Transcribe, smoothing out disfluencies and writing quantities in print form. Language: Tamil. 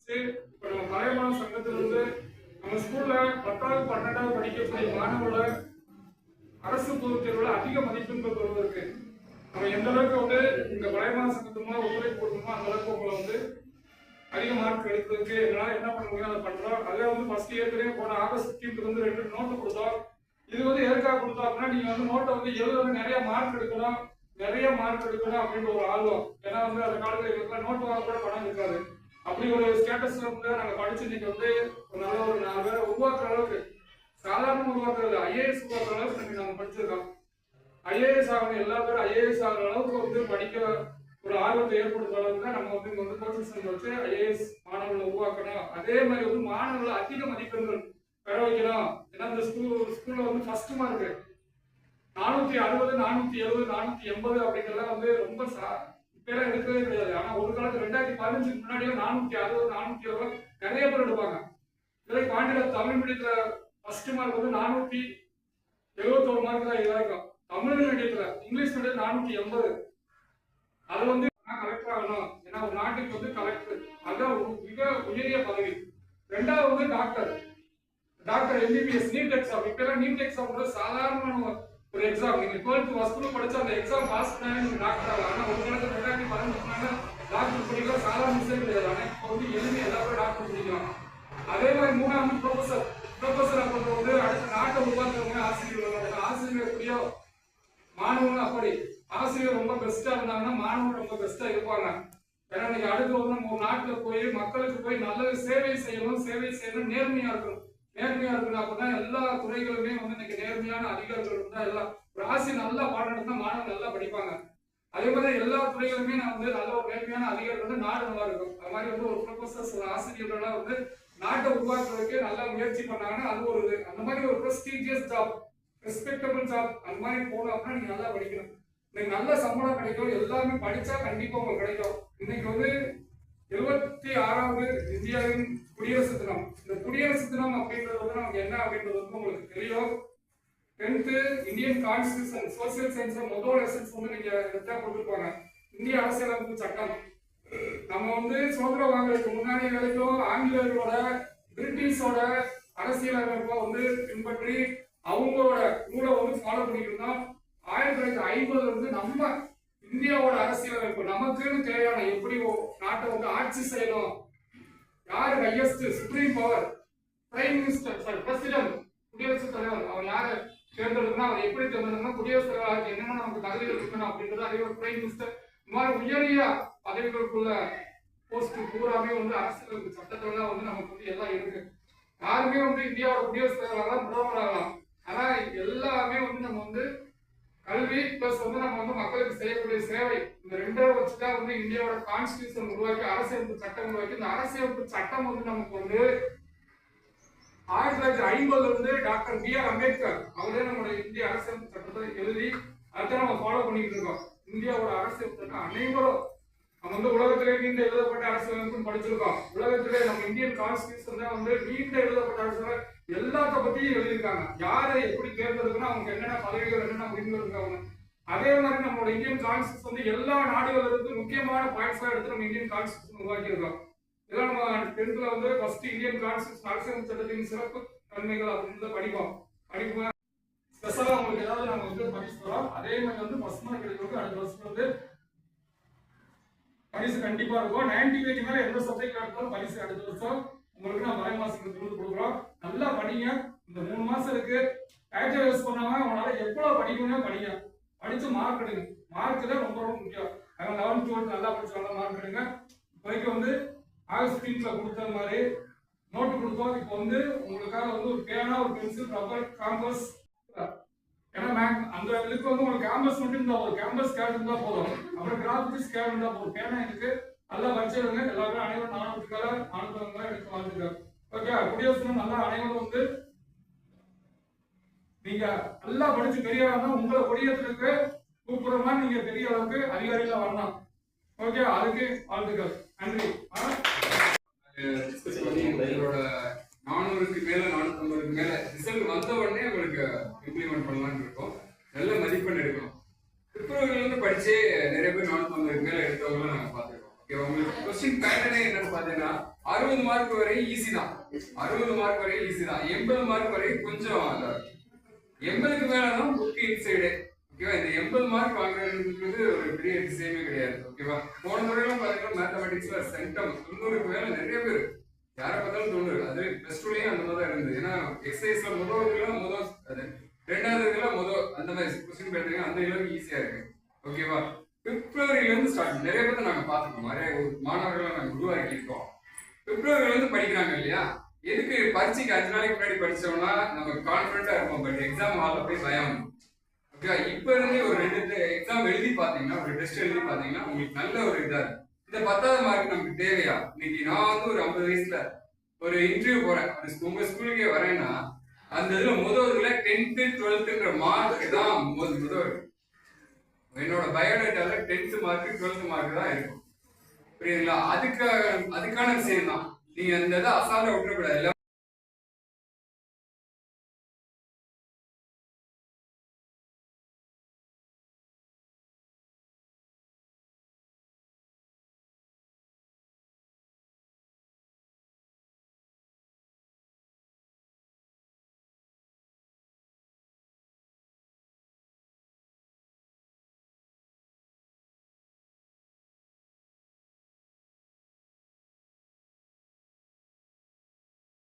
இப்ப நம்ம பழைய மாணவர் சங்கத்துல இருந்து நம்ம ஸ்கூல்ல 10வது 12வது படிக்கக்கூடிய மாணவர்கள அரசு பொதுத் தேர்வுல அதிக மதிப்பெண்கள் பெறுவதற்கு நம்ம எந்த அளவுக்கு வந்து இந்த பழைய மாணவர் சங்கத்து மூலம் ஒத்துழைப்பு கொடுக்கணுமோ அந்த அளவுக்கு உங்களை வந்து அதிக மார்க் எடுக்கிறதுக்கு எங்களால் என்ன பண்ண முடியும் அதை பண்றோம். அதில் வந்து ஃபர்ஸ்ட் ஏற்கனவே போன ஆகஸ்ட் 15 வந்து 2 நோட்டு கொடுத்தோம். இது வந்து எதுக்காக கொடுத்தோம் அப்படின்னா நீங்க வந்து நோட்டை வந்து எழுத நிறைய மார்க் எடுக்கணும் அப்படின்ற ஒரு ஆர்வம். ஏன்னா வந்து அந்த காலத்துல எங்களுக்கு நோட்டு வாங்க கூட பணம் இருக்காது. அப்படி ஒரு ஸ்டேட்டஸ்ல வந்து நாங்க படிச்சு இன்னைக்கு வந்து ஒரு நல்ல ஒரு 4 பேரை உருவாக்குற அளவுக்கு, சாதாரண உருவாக்குறது ஐஏஎஸ் உருவாக்குற அளவுக்கு நாங்க படிச்சிருக்கோம். ஐஏஎஸ் ஆகணும், எல்லா பேரும் ஐஏஎஸ் ஆகிற அளவுக்கு வந்து படிக்க ஒரு ஆர்வத்தை ஏற்படுத்துற அளவுக்கு தான் நம்ம வந்து இங்க வந்து கோச்சிங் சென்டர் வச்சு ஐஏஎஸ் மாணவர்களை உருவாக்கணும். அதே மாதிரி வந்து மாணவர்களை அதிக மதிப்பெண்கள் பெற வைக்கணும். ஏன்னா இந்த ஸ்கூல்ல வந்து ஃபர்ஸ்ட் மார்க் 460 470 480 அப்படிங்கறதெல்லாம் வந்து ரொம்ப இப்பெல்லாம் எடுக்கவே கிடையாது. ஆனா ஒரு காலத்துல 2015 முன்னாடியே 460 470 நிறைய பேர் எடுப்பாங்க. இதற்கு பாண்டியில தமிழ் மீடியத்துல ஃபர்ஸ்ட் மார்க் வந்து 471 மார்க் தான் இதாகும். தமிழ் மீடியத்துல, இங்கிலீஷ் மீடியம் 480. அது வந்து கலெக்டர் ஆகணும். ஏன்னா ஒரு நாட்டுக்கு வந்து கலெக்டர் அதுதான் மிக உயரிய பதவி. ரெண்டாவது வந்து டாக்டர் எம்பிபிஎஸ் நீட் எக்ஸாம். இப்பெல்லாம் நீட் எக்ஸாம் கூட சாதாரணமான ஒரு எக்ஸாம். நீங்க 12th வஸ்து படிச்சா அந்த எக்ஸாம் பாஸ் பண்ணாலே நீங்க டாக்டர் ஆகலாம். ஆனா ஒரு காலத்துல 2015 டாக்டர் படிக்க சாதாரண விஷயம் கிடையாது. ஆனா இப்போ வந்து எளிமை எல்லாரும் டாக்டர் படிக்கலாம். அதே மாதிரி மூணாவது ப்ரொஃபசர் அப்படின்ற வந்து அடுத்த நாட்டை உருவாக்குறவங்க ஆசிரியர். ஆசிரியர் எப்படியோ மாணவர்கள் அப்படி ஆசிரியர் ரொம்ப பெஸ்டா இருந்தாங்கன்னா மாணவர்கள் ரொம்ப பெஸ்டா இருப்பாங்க. ஏன்னா நீங்க அடுத்து வந்து நம்ம ஒரு நாட்டுல போய் மக்களுக்கு போய் நல்ல சேவை செய்யணும், நேர்மையா இருக்கணும். அப்பதான் எல்லா துறைகளுமே வந்து இன்னைக்கு நேர்மையான அதிகாரிகள் இருந்தா எல்லாம் ஒரு ஆசிரியர் நல்லா பாடம் நடத்தினா மாணவர்கள் நல்லா படிப்பாங்க. அதே மாதிரி எல்லா துறைகளுமே நான் வந்து நல்ல ஒரு நேர்மையான அதிகாரிகள் வந்து நாடு நல்லா இருக்கும். அது மாதிரி வந்து ஒரு ப்ரொஃபசர்ஸ் ஒரு ஆசிரியர்கள்லாம் வந்து நாட்டை உருவாக்குறதுக்கு நல்லா முயற்சி பண்ணாங்கன்னா அது ஒரு அந்த மாதிரி ஒரு ப்ரெஸ்டீஜியஸ் ஜாப், ரெஸ்பெக்டபிள் ஜாப் அந்த மாதிரி போகணும் அப்படின்னா நீங்க நல்லா படிக்கணும். இன்னைக்கு நல்ல சம்பளம் கிடைக்கும். எல்லாமே படிச்சா கண்டிப்பா உங்களுக்கு கிடைக்கும். இன்னைக்கு வந்து 76வது இந்தியாவின் குடியரசு தினம். இந்த குடியரசு தினம் அப்படின்றது வந்து நமக்கு என்ன அப்படின்றது வந்து உங்களுக்கு தெரியும். 10th Indian constitution social science முதல் லெசன்ஸ் வந்து நீங்க எடுத்தா கொடுத்துருப்பாங்க. இந்திய அரசியலமைப்பு சட்டம். நம்ம வந்து சுதந்திரம் வாங்குறதுக்கு முன்னாடி வரைக்கும் ஆங்கிலேயர்களோட பிரிட்டிஷோட அரசியலமைப்பை வந்து பின்பற்றி அவங்களோட ரூலை வந்து ஃபாலோ பண்ணிட்டு இருந்தோம். 1950 வந்து நம்ம இந்தியாவோட அரசியலமைப்பு நமக்குன்னு தேவையான எப்படி நாட்டை வந்து ஆட்சி செய்யணும், யாரு highest supreme power, prime minister president குடியரசுத் தலைவர், அவர் யாரு தேர்ந்தெடுக்கணும், அவர் எப்படி தேர்ந்தெடுக்கணும், குடியரசுத் தலைவருக்கு என்னென்ன நமக்கு தகுதிகள் இருக்கணும் அப்படின்றது, அதே ஒரு பிரைம் மினிஸ்டர் இந்த மாதிரி உயரிய பதவிகளுக்குள்ள போஸ்ட் பூராமே வந்து அரசியலமைப்பு சட்டத்துல தான் வந்து நமக்கு வந்து எல்லாம் இருக்கு. யாருமே வந்து இந்தியாவோட குடியரசுத் தலைவராகலாம் பிரதமர் ஆகலாம். ஆனா எல்லாமே வந்து நம்ம வந்து கல்வி பிளஸ் வந்து நம்ம வந்து மக்களுக்கு செய்யக்கூடிய சேவை இந்த ரெண்டே வச்சுதான் வந்து இந்தியாவோட கான்ஸ்டிடியூஷன் உருவாக்கி அரசியலமைப்பு சட்டம் உருவாக்கி இந்த அரசியலமைப்பு சட்டம் வந்து நமக்கு வந்து 1950 இருந்து டாக்டர் B.R. அம்பேத்கர் அவரே நம்மளுடைய இந்திய அரசியலமைப்பு சட்டத்தை எழுதி அதை நம்ம ஃபாலோ பண்ணிட்டு இருக்கோம். இந்தியாவோட அரசியல் சட்டம் அனைவரும் நம்ம வந்து உலகத்திலே நீண்ட எழுதப்பட்ட அரசியலமைப்புன்னு படிச்சிருக்கோம். உலகத்திலே நம்ம இந்தியன் கான்ஸ்டிடியூஷன் தான் வந்து நீண்ட எழுதப்பட்ட அரசியல் எல்லாத்த பத்தியும் எழுதியிருக்காங்க. யாரை எப்படி தேர்ந்தெடுக்கணும், அவங்க என்னென்ன பதவிகள் என்னென்ன உரிமைகள் இருக்காங்க. அதே மாதிரி நம்மளோட இந்தியன் கான்ஸ்டிடியூஷன் வந்து எல்லா நாடுகள் இருந்து முக்கியமான பாயிண்ட்ஸா எடுத்து நம்ம இந்தியன் கான்ஸ்டிடியூஷன் உருவாக்கி இருக்கோம். இதெல்லாம் நம்ம 10th வந்து ஃபர்ஸ்ட் இந்தியன் கான்ஸ்டிடியூஷன் அரசியல் சட்டத்தின் சிறப்பு தன்மைகள் அப்படின்னு படிப்போம். ஸ்பெஷலா உங்களுக்கு ஏதாவது நம்ம வந்து பரிசு தரோம். அதே மாதிரி வந்து ஃபர்ஸ்ட் மார்க் கிடைக்கிறதுக்கு அடுத்த வருஷம் வந்து பரிசு கண்டிப்பா இருக்கும். 90 மேல எந்த சப்ஜெக்ட் எடுத்தாலும் பரிசு அடுத்த வருஷம் உங்களுக்கு நான் மலை மாசத்துக்கு விருது கொடுக்குறோம். நல்லா படிங்க. இந்த 3 மாசம் இருக்கு. ஆக்டிவ் யூஸ் பண்ணாம உங்களால எவ்வளவு படிக்கணும் படிங்க. படிச்சு மார்க் எடுங்க. மார்க் தான் ரொம்ப ரொம்ப முக்கியம். அவங்க 11th 12th நல்லா படிச்சு நல்லா மார்க் எடுங்க. இப்போதைக்கு வந்து ஆகஸ்ட் 15 கொடுத்த மாதிரி நோட்டு கொடுத்தோம். இப்போ வந்து உங்களுக்காக வந்து ஒரு பேனா, ஒரு பென்சில், ரப்பர், காம்பஸ். ஏன்னா அந்த இதுக்கு வந்து உங்களுக்கு கேம்பஸ் மட்டும் இருந்தா போதும். கேம்பஸ் கேட் இருந்தா போதும். அப்புறம் கிராஃபிக்ஸ் கேட் இருந்தா போதும். பேனா இருக்கு. நல்லா படிச்சிருங்க. எல்லாரும் அனைவரும் 400 எடுத்து வாழ்ந்துருக்காங்க. ஓகே, குடியரசு நல்லா அனைவரும் வந்து நீங்க நல்லா படிச்சு பெரிய ஆளா உங்களை குடியரசுக்கு கூப்பிடுற மாதிரி நீங்க பெரிய அளவுக்கு அதிகாரிகளா வரலாம். ஓகே, அதுக்கு வாழ்த்துக்கள். நன்றி. உங்களோட 400க்கு மேல 450க்கு மேல ரிசல்ட் வந்த உடனே உங்களுக்கு இம்ப்ளிமெண்ட் பண்ணலாம்னு இருக்கோம். நல்ல மதிப்பெண் எடுக்கணும். பிப்ரவரியில இருந்து படிச்சு நிறைய பேர் 450க்கு மேல எடுத்தவங்களும் நாங்க பார்த்துருக்கோம். ஓகே, உங்களுக்கு கொஸ்டின் பேட்டர்னே என்னன்னு பாத்தீங்கன்னா 60 மார்க் வரை ஈஸி தான். 60 மார்க் வரை ஈஸி தான். 80 மார்க் வரை கொஞ்சம் 80க்கு மேலதான் புக் இன்சைடு. ஓகேவா? இந்த 80 மார்க் வாங்குறதுன்றது ஒரு பெரிய விஷயமே கிடையாது. ஓகேவா? போன முறையெல்லாம் பாத்தீங்கன்னா மேத்தமெட்டிக்ஸ்ல சென்டம் 90க்கு மேல நிறைய பேர் யாரை பார்த்தாலும் 90. அது பிளஸ் டூலயும் அந்த மாதிரி தான் இருந்தது. ஏன்னா எக்ஸசைஸ்ல ரெண்டாவது அந்த மாதிரி கொஸ்டின் பேட்டரிங் அந்த அளவுக்கு ஈஸியா இருக்கு. ஓகேவா? பிப்ரவரியில இருந்து ஸ்டார்ட் நிறைய பேர் நாங்க பாத்துக்கோம். நிறைய மாணவர்களை நாங்க உருவாக்கி இருக்கோம். பிப்ரவரியில இருந்து படிக்கிறாங்க இல்லையா? எதுக்கு பரீட்சைக்கு 5 நாளைக்கு முன்னாடி படிச்சோம்னா நம்ம கான்பிடண்டா இருப்போம். பட் எக்ஸாம் ஹால்ல போய் பயம். ஓகேவா? இப்ப இருந்தே ஒரு 2 எக்ஸாம் எழுதி பாத்தீங்கன்னா, ஒரு டெஸ்ட் எழுதி பாத்தீங்கன்னா உங்களுக்கு நல்ல ஒரு இதா இருக்கு. இந்த 10வது மார்க் நமக்கு தேவையா? இன்னைக்கு நான் வந்து ஒரு 50 வயசுல ஒரு இன்டர்வியூ போறேன், உங்க ஸ்கூலுக்கே வரேன்னா அந்த இதுல முதல்ல 10th 12th மார்க் தான் முதல். என்னோட பயோடேட்டால 10th மார்க் 12th மார்க் தான் இருக்கும். புரியுதுங்களா? அதுக்கான விஷயம் தான். நீங்க அந்த இதை அசால்ட்டா விட்டுறக்கூடாது.